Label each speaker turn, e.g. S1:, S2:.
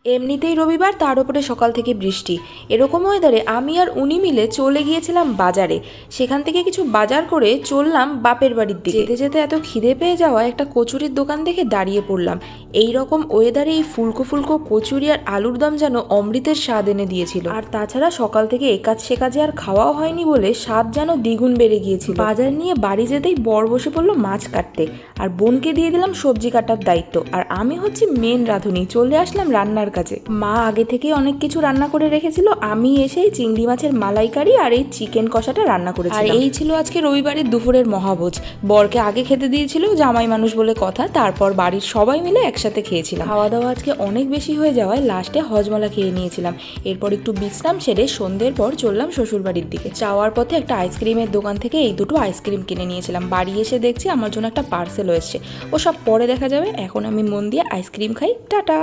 S1: এমনিতেই রবিবার, তার উপরে সকাল থেকে বৃষ্টি। এরকম ওয়েদারে আমি আর উনি মিলে চলে গিয়েছিলাম বাজারে। সেখান থেকে কিছু বাজার করে চললাম বাপের বাড়ির দিকে। যেতে যেতে এত খিদে পেয়ে যাওয়া একটা কচুরির দোকান দেখে দাঁড়িয়ে পড়লাম। এই রকম ওয়েদারে এই ফুলকো ফুলকো কচুরি আর আলুর দম যেন অমৃতের স্বাদ এনে দিয়েছিল। আর তাছাড়া সকাল থেকে একাজ সে কাজে আর খাওয়াও হয়নি বলে স্বাদ যেন দ্বিগুণ বেড়ে গিয়েছিল। বাজার নিয়ে বাড়ি যেতেই বর বসে পড়লো মাছ কাটতে, আর বোনকে দিয়ে দিলাম সবজি কাটার দায়িত্ব। আর আমি হচ্ছি মেন রাঁধুনি, চলে আসলাম রান্নার কাছে। মা আগে থেকে অনেক কিছু রান্না করে রেখেছিল, আমি এসেই চিংড়ি মাছের মালাইকারি আর এই চিকেন কষাটা রান্না করেছিলাম। আর এই ছিল আজকে রবিবারের দুপুরের মহাভোজ। বরকে আগে খেতে দিয়েছিল, জামাই মানুষ বলে কথা, তারপর বাড়ির সবাই মিলে একসাথে খেয়েছিলাম। খাওয়া দাওয়া আজকে অনেক বেশি হয়ে যাওয়ায় লাস্টে হজমলা খেয়ে নিয়েছিলাম। এরপর একটু বিশ্রাম সেরে সন্ধ্যের পর চললাম শ্বশুরবাড়ির দিকে। যাওয়ার পথে একটা আইসক্রিমের দোকান থেকে এই দুটো আইসক্রিম কিনে নিয়েছিলাম। বাড়ি এসে দেখছি আমার জন্য একটা পার্সেল এসেছে। ও সব পরে দেখা যাবে, এখন আমি মন দিয়ে আইসক্রিম খাই। টাটা।